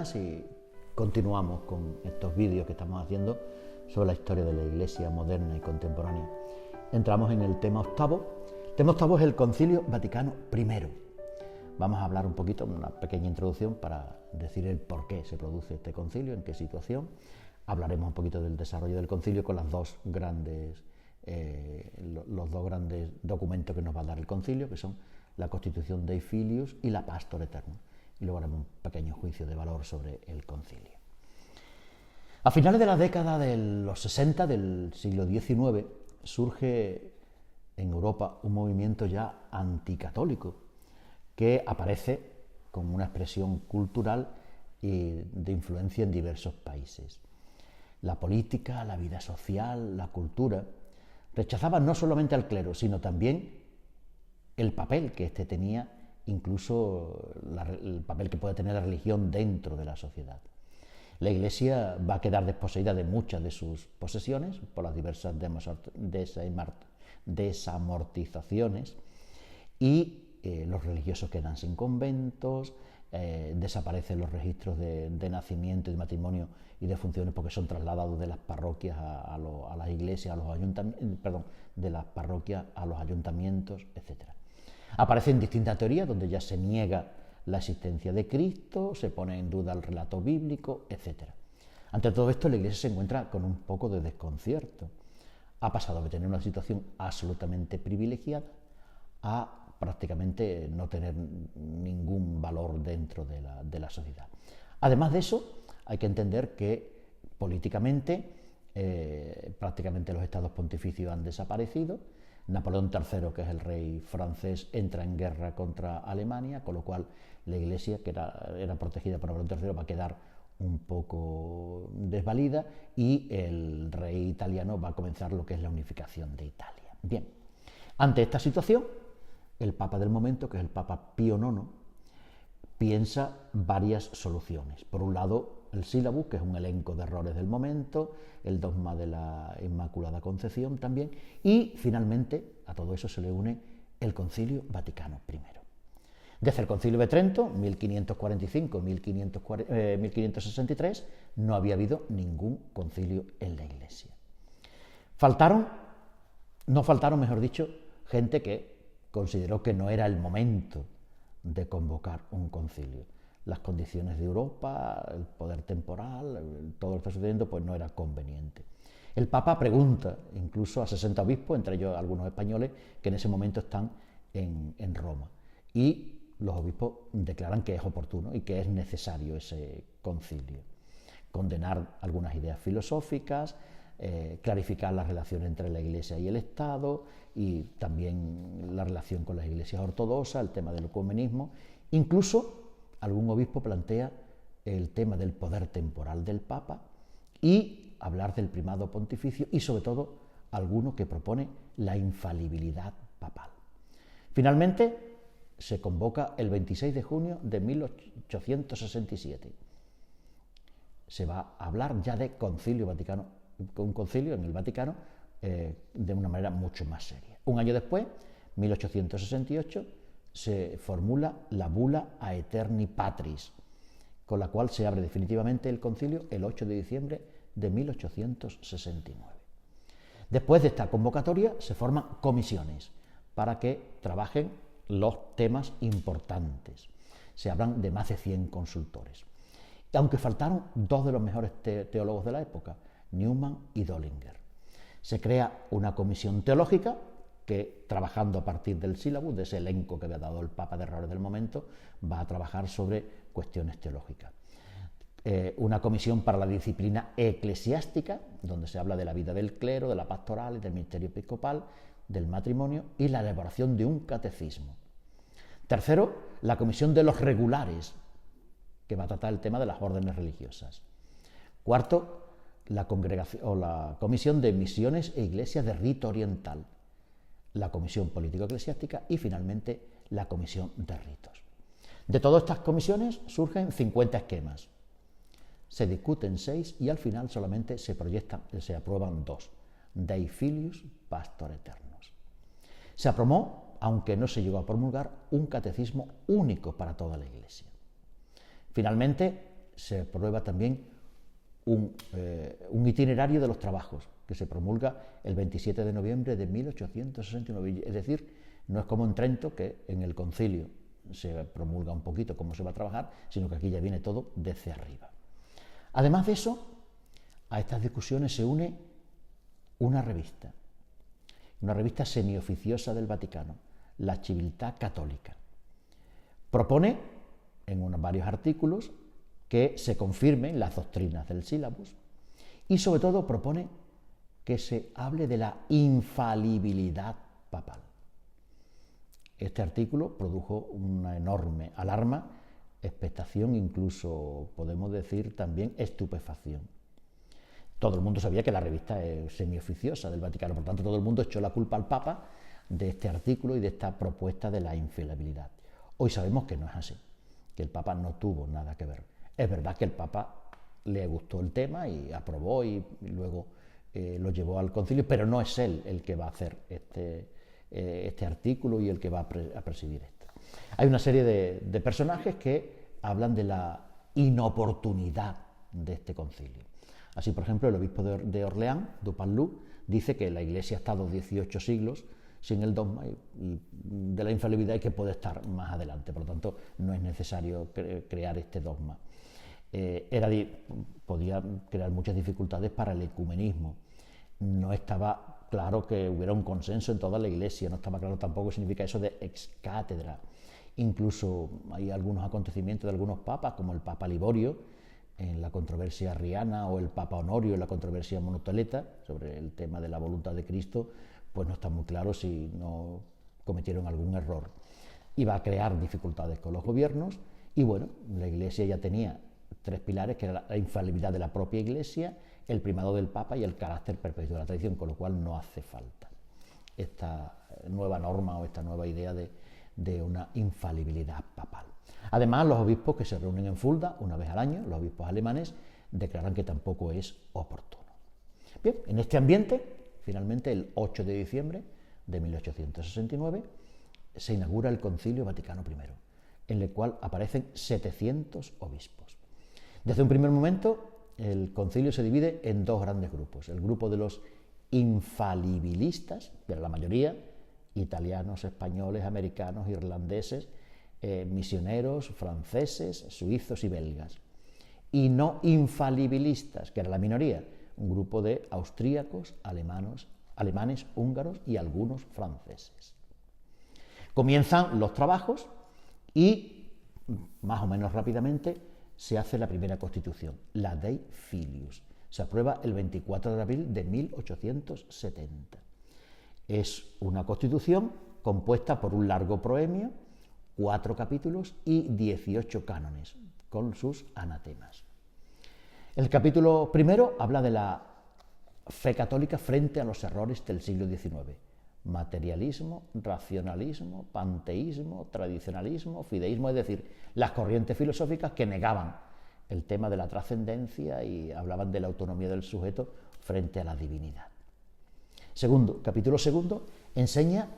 buenas y continuamos con estos vídeos que estamos haciendo sobre la historia de la Iglesia moderna y contemporánea. Entramos en el tema octavo. El tema octavo es el Concilio Vaticano I. Vamos a hablar un poquito, una pequeña introducción para decir el por qué se produce este concilio, en qué situación. Hablaremos un poquito del desarrollo del concilio con los dos grandes documentos que nos va a dar el concilio, que son la Constitución Dei Filius y la Pastor Aeternus. Y luego haremos un pequeño juicio de valor sobre el concilio. A finales de la década de los 60 del siglo XIX surge en Europa un movimiento ya anticatólico que aparece como una expresión cultural y de influencia en diversos países. La política, la vida social, la cultura rechazaban no solamente al clero, sino también el papel que éste tenía, incluso el papel que puede tener la religión dentro de la sociedad. La Iglesia va a quedar desposeída de muchas de sus posesiones por las diversas desamortizaciones y los religiosos quedan sin conventos, desaparecen los registros de nacimiento y de matrimonio y de funciones porque son trasladados de las parroquias a las iglesias, a los ayuntamientos, de las parroquias a los ayuntamientos, etc. Aparecen distintas teorías donde ya se niega la existencia de Cristo, se pone en duda el relato bíblico, etc. Ante todo esto, la Iglesia se encuentra con un poco de desconcierto. Ha pasado de tener una situación absolutamente privilegiada a prácticamente no tener ningún valor dentro de la sociedad. Además de eso, hay que entender que políticamente prácticamente los estados pontificios han desaparecido. Napoleón III, que es el rey francés, entra en guerra contra Alemania, con lo cual la Iglesia, que era protegida por Napoleón III, va a quedar un poco desvalida y el rey italiano va a comenzar lo que es la unificación de Italia. Bien, ante esta situación, el Papa del momento, que es el Papa Pío IX, piensa varias soluciones. Por un lado, el sílabus, que es un elenco de errores del momento, el dogma de la Inmaculada Concepción también, y finalmente a todo eso se le une el Concilio Vaticano I. Desde el Concilio de Trento, 1545-1563, no había habido ningún concilio en la Iglesia. No faltaron, mejor dicho, gente que consideró que no era el momento de convocar un concilio. Las condiciones de Europa, el poder temporal, todo lo que está sucediendo, pues no era conveniente. El Papa pregunta incluso a 60 obispos, entre ellos algunos españoles, que en ese momento están en Roma. Y los obispos declaran que es oportuno y que es necesario ese concilio. Condenar algunas ideas filosóficas, clarificar la relación entre la Iglesia y el Estado y también la relación con las iglesias ortodoxas, el tema del ecumenismo. Incluso algún obispo plantea el tema del poder temporal del Papa y hablar del primado pontificio y sobre todo alguno que propone la infalibilidad papal. Finalmente se convoca el 26 de junio de 1867. Se va a hablar ya de Concilio Vaticano, un concilio en el Vaticano de una manera mucho más seria. Un año después, 1868, se formula la Bula Aeterni Patris, con la cual se abre definitivamente el concilio el 8 de diciembre de 1869. Después de esta convocatoria se forman comisiones para que trabajen los temas importantes. Se hablan de más de 100 consultores. Aunque faltaron dos de los mejores teólogos de la época, Newman y Dollinger. Se crea una comisión teológica que, trabajando a partir del sílabus, de ese elenco que había dado el Papa de errores del momento, va a trabajar sobre cuestiones teológicas. Una comisión para la disciplina eclesiástica, donde se habla de la vida del clero, de la pastoral y del ministerio episcopal, del matrimonio y la elaboración de un catecismo. Tercero, la comisión de los regulares, que va a tratar el tema de las órdenes religiosas. Cuarto, la comisión de misiones e iglesias de rito oriental, la comisión político-eclesiástica y finalmente la comisión de ritos. De todas estas comisiones surgen 50 esquemas. Se discuten 6 y al final solamente se aprueban 2, Dei Filius, Pastor Aeternus. Se aprobó, aunque no se llegó a promulgar, un catecismo único para toda la Iglesia. Finalmente, se aprueba también un itinerario de los trabajos que se promulga el 27 de noviembre de 1869. Es decir, no es como en Trento, que en el concilio se promulga un poquito cómo se va a trabajar, sino que aquí ya viene todo desde arriba. Además de eso, a estas discusiones se une una revista semioficiosa del Vaticano, la Civiltà Católica. Propone, en varios artículos, que se confirmen las doctrinas del sílabus y, sobre todo, propone que se hable de la infalibilidad papal. Este artículo produjo una enorme alarma, expectación, incluso podemos decir también estupefacción. Todo el mundo sabía que la revista es semioficiosa del Vaticano, por tanto todo el mundo echó la culpa al Papa de este artículo y de esta propuesta de la infalibilidad. Hoy sabemos que no es así, que el Papa no tuvo nada que ver. Es verdad que el Papa le gustó el tema y aprobó y luego lo llevó al concilio, pero no es él el que va a hacer este artículo y el que va a presidir esto. Hay una serie de personajes que hablan de la inoportunidad de este concilio. Así, por ejemplo, el obispo de Orleans, Dupanloup, dice que la Iglesia ha estado 18 siglos sin el dogma y de la infalibilidad y que puede estar más adelante. Por lo tanto, no es necesario crear este dogma. Podía crear muchas dificultades para el ecumenismo. No estaba claro que hubiera un consenso en toda la Iglesia, no estaba claro tampoco qué significa eso de ex cátedra. Incluso hay algunos acontecimientos de algunos papas, como el Papa Liborio, en la controversia arriana, o el Papa Honorio en la controversia monoteleta, sobre el tema de la voluntad de Cristo, pues no está muy claro si no cometieron algún error. Iba a crear dificultades con los gobiernos y bueno, la Iglesia ya tenía tres pilares, que era la infalibilidad de la propia Iglesia, el primado del Papa y el carácter perpetuo de la tradición, con lo cual no hace falta esta nueva norma o esta nueva idea de una infalibilidad papal. Además, los obispos que se reúnen en Fulda una vez al año, los obispos alemanes, declaran que tampoco es oportuno. Bien, en este ambiente, finalmente, el 8 de diciembre de 1869, se inaugura el Concilio Vaticano I, en el cual aparecen 700 obispos. Desde un primer momento, el concilio se divide en dos grandes grupos: el grupo de los infalibilistas, de la mayoría, italianos, españoles, americanos, irlandeses, misioneros, franceses, suizos y belgas; y no infalibilistas, que era la minoría, un grupo de austríacos, alemanes, húngaros y algunos franceses. Comienzan los trabajos y, más o menos rápidamente, se hace la primera constitución, la Dei Filius. Se aprueba el 24 de abril de 1870. Es una constitución compuesta por un largo proemio, 4 capítulos y 18 cánones, con sus anatemas. El capítulo primero habla de la fe católica frente a los errores del siglo XIX. Materialismo, racionalismo, panteísmo, tradicionalismo, fideísmo, es decir, las corrientes filosóficas que negaban el tema de la trascendencia y hablaban de la autonomía del sujeto frente a la divinidad. Capítulo segundo, enseña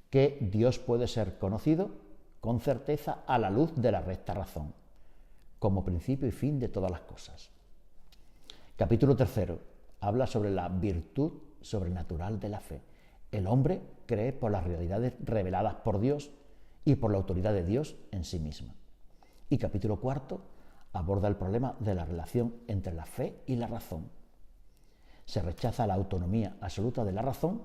que Dios puede ser conocido con certeza a la luz de la recta razón, como principio y fin de todas las cosas. Capítulo tercero, habla sobre la virtud sobrenatural de la fe. El hombre cree por las realidades reveladas por Dios y por la autoridad de Dios en sí misma. Y capítulo cuarto aborda el problema de la relación entre la fe y la razón. Se rechaza la autonomía absoluta de la razón,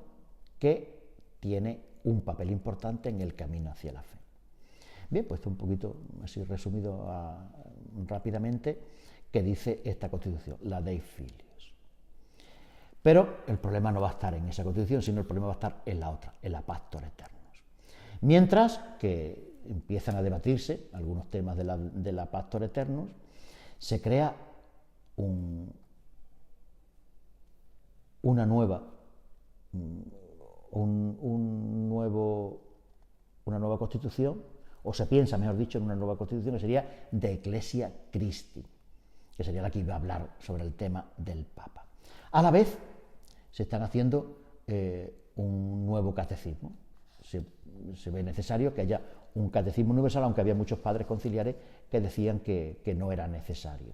que tiene un papel importante en el camino hacia la fe. Bien, pues un poquito así resumido rápidamente, que dice esta Constitución, la Dei Filius. Pero el problema no va a estar en esa Constitución, sino el problema va a estar en la otra, en la Pastor Eternus. Mientras que empiezan a debatirse algunos temas de la Pastor Eternus, se crea una nueva Constitución, o se piensa, mejor dicho, en una nueva Constitución que sería de Ecclesia Christi, que sería la que iba a hablar sobre el tema del Papa. A la vez, se están haciendo un nuevo catecismo. Se ve necesario que haya un catecismo universal, aunque había muchos padres conciliares que decían que no era necesario.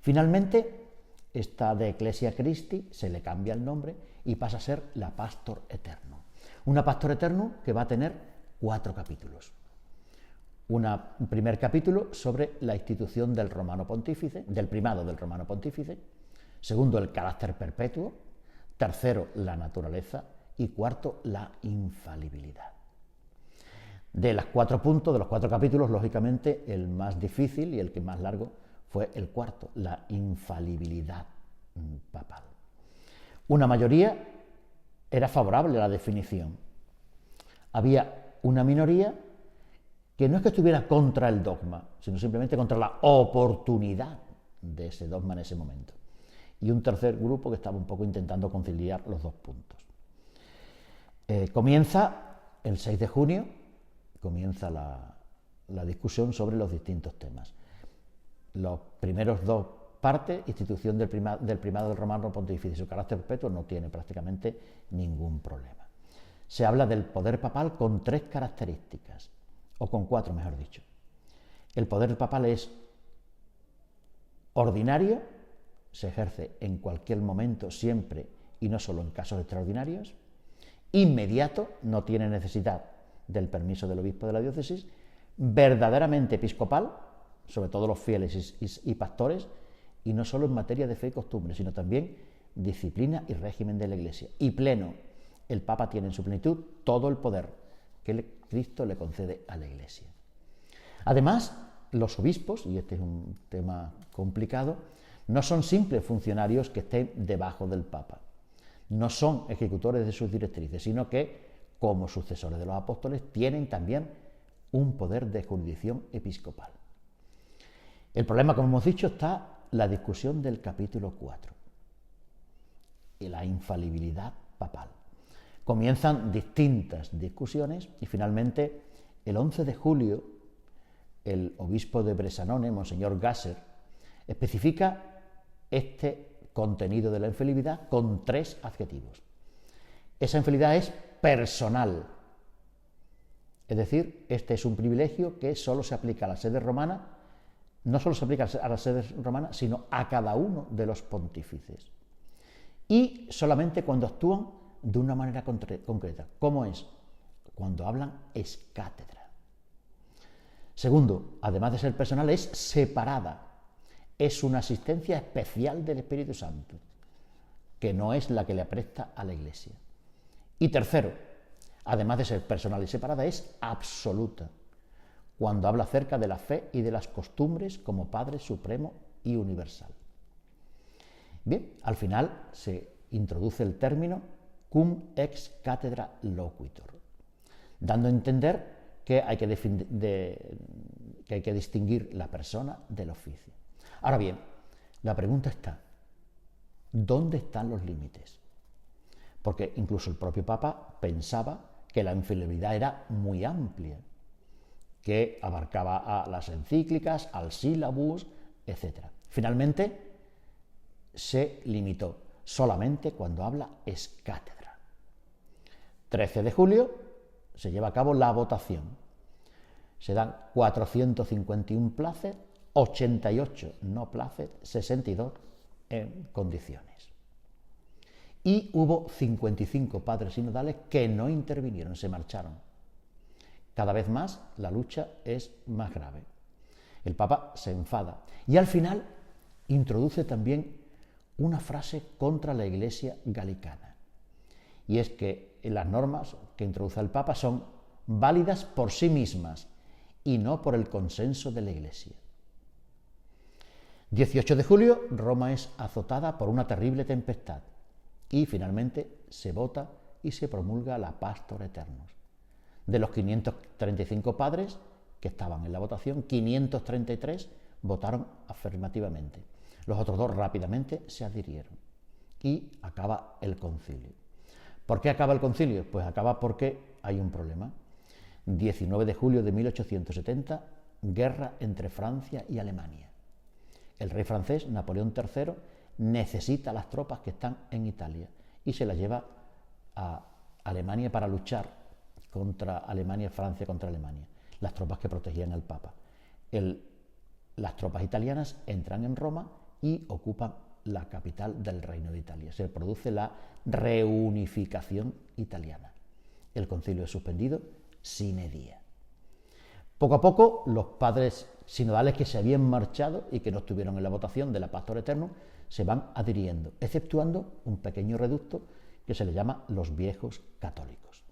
Finalmente, esta de Ecclesia Christi se le cambia el nombre y pasa a ser la Pastor Eternum. Una Pastor Eternum que va a tener 4 capítulos. Un primer capítulo sobre la institución del romano pontífice, del primado del romano pontífice. Segundo, el carácter perpetuo. Tercero, la naturaleza. Y cuarto, la infalibilidad. De los 4 puntos, de los 4 capítulos, lógicamente, el más difícil y el que más largo fue el cuarto, la infalibilidad papal. Una mayoría era favorable a la definición. Había una minoría que no es que estuviera contra el dogma, sino simplemente contra la oportunidad de ese dogma en ese momento. Y un tercer grupo que estaba un poco intentando conciliar los 2 puntos. Comienza el 6 de junio, comienza la discusión sobre los distintos temas. Los primeros 2 partes, institución del primado del romano pontífice y su carácter perpetuo, no tiene prácticamente ningún problema. Se habla del poder papal con 3 características, o con 4, mejor dicho. El poder papal es ordinario, se ejerce en cualquier momento, siempre, y no solo en casos extraordinarios. Inmediato, no tiene necesidad del permiso del obispo de la diócesis. Verdaderamente episcopal, sobre todo los fieles y pastores, y no solo en materia de fe y costumbre, sino también disciplina y régimen de la Iglesia. Y pleno, el Papa tiene en su plenitud todo el poder que Cristo le concede a la Iglesia. Además, los obispos, y este es un tema complicado, no son simples funcionarios que estén debajo del Papa, no son ejecutores de sus directrices, sino que, como sucesores de los apóstoles, tienen también un poder de jurisdicción episcopal. El problema, como hemos dicho, está la discusión del capítulo 4 y la infalibilidad papal. Comienzan distintas discusiones y finalmente el 11 de julio el obispo de Bressanone, Monseñor Gasser, especifica este contenido de la infalibilidad con 3 adjetivos. Esa infalibilidad es personal, es decir, este es un privilegio que solo se aplica a la sede romana, no solo se aplica a la sede romana, sino a cada uno de los pontífices. Y solamente cuando actúan de una manera concreta. ¿Cómo es? Cuando hablan ex cátedra. Segundo, además de ser personal, es separada. Es una asistencia especial del Espíritu Santo, que no es la que le presta a la Iglesia. Y tercero, además de ser personal y separada, es absoluta, cuando habla acerca de la fe y de las costumbres como Padre Supremo y Universal. Bien, al final se introduce el término cum ex cathedra loquitur, dando a entender que hay que distinguir la persona del oficio. Ahora bien, la pregunta está, ¿dónde están los límites? Porque incluso el propio Papa pensaba que la infalibilidad era muy amplia, que abarcaba a las encíclicas, al sílabus, etc. Finalmente, se limitó solamente cuando habla ex cátedra. 13 de julio se lleva a cabo la votación. Se dan 451 places, 88 no places, 62 en condiciones. Y hubo 55 padres sinodales que no intervinieron, se marcharon. Cada vez más la lucha es más grave. El Papa se enfada y al final introduce también una frase contra la Iglesia galicana. Y es que las normas que introduce el Papa son válidas por sí mismas y no por el consenso de la Iglesia. 18 de julio, Roma es azotada por una terrible tempestad y finalmente se vota y se promulga la Pastor Eternus. De los 535 padres que estaban en la votación, 533 votaron afirmativamente. Los otros 2 rápidamente se adhirieron y acaba el concilio. ¿Por qué acaba el concilio? Pues acaba porque hay un problema. 19 de julio de 1870, guerra entre Francia y Alemania. El rey francés, Napoleón III, necesita las tropas que están en Italia y se las lleva a Alemania para luchar contra Alemania, Francia contra Alemania, las tropas que protegían al Papa. El las tropas italianas entran en Roma y ocupan la capital del Reino de Italia. Se produce la reunificación italiana. El concilio es suspendido sine die. Poco a poco, los padres sinodales que se habían marchado y que no estuvieron en la votación de la Pastor Eternum se van adhiriendo, exceptuando un pequeño reducto que se le llama los viejos católicos.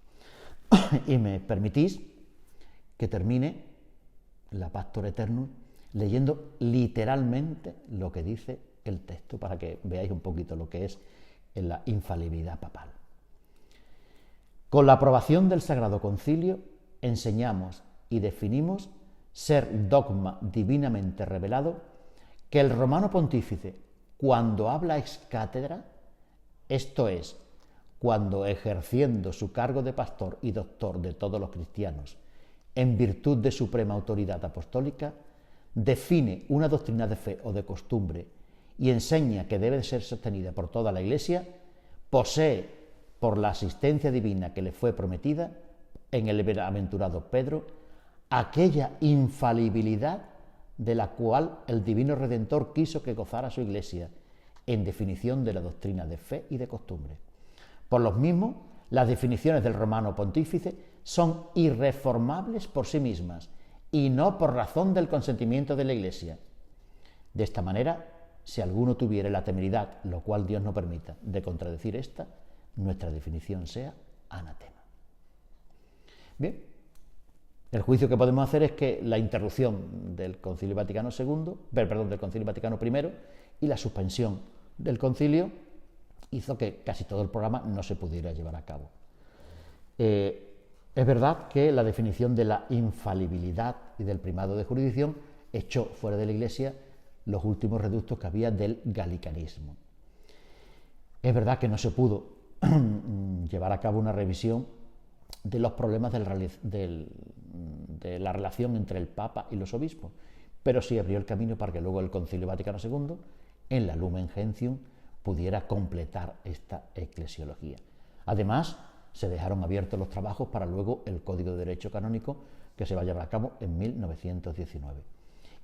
Y me permitís que termine la Pastor Eternum leyendo literalmente lo que dice el texto para que veáis un poquito lo que es la infalibilidad papal. Con la aprobación del Sagrado Concilio enseñamos y definimos ser dogma divinamente revelado que el romano pontífice, cuando habla ex cátedra, esto es, cuando ejerciendo su cargo de pastor y doctor de todos los cristianos, en virtud de suprema autoridad apostólica, define una doctrina de fe o de costumbre y enseña que debe ser sostenida por toda la Iglesia, posee, por la asistencia divina que le fue prometida en el bienaventurado Pedro, aquella infalibilidad de la cual el Divino Redentor quiso que gozara su Iglesia, en definición de la doctrina de fe y de costumbre. Por lo mismo, las definiciones del romano pontífice son irreformables por sí mismas y no por razón del consentimiento de la Iglesia. De esta manera, si alguno tuviere la temeridad, lo cual Dios no permita, de contradecir esta, nuestra definición sea anatema. Bien, el juicio que podemos hacer es que la interrupción del Concilio Vaticano II, del Concilio Vaticano I y la suspensión del concilio hizo que casi todo el programa no se pudiera llevar a cabo. Es verdad que la definición de la infalibilidad y del primado de jurisdicción echó fuera de la Iglesia los últimos reductos que había del galicanismo. Es verdad que no se pudo llevar a cabo una revisión de los problemas de la relación entre el Papa y los obispos, pero sí abrió el camino para que luego el Concilio Vaticano II, en la Lumen Gentium, pudiera completar esta eclesiología. Además, se dejaron abiertos los trabajos para luego el Código de Derecho Canónico, que se va a llevar a cabo en 1919.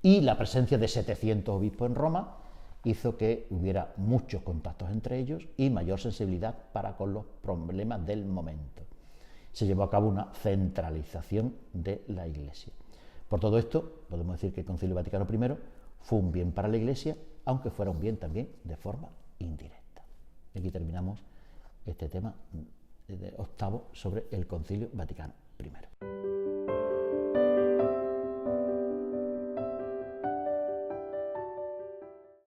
Y la presencia de 700 obispos en Roma hizo que hubiera muchos contactos entre ellos y mayor sensibilidad para con los problemas del momento. Se llevó a cabo una centralización de la Iglesia. Por todo esto, podemos decir que el Concilio Vaticano I fue un bien para la Iglesia, aunque fuera un bien también de forma indirecta. Y aquí terminamos este tema octavo sobre el Concilio Vaticano I.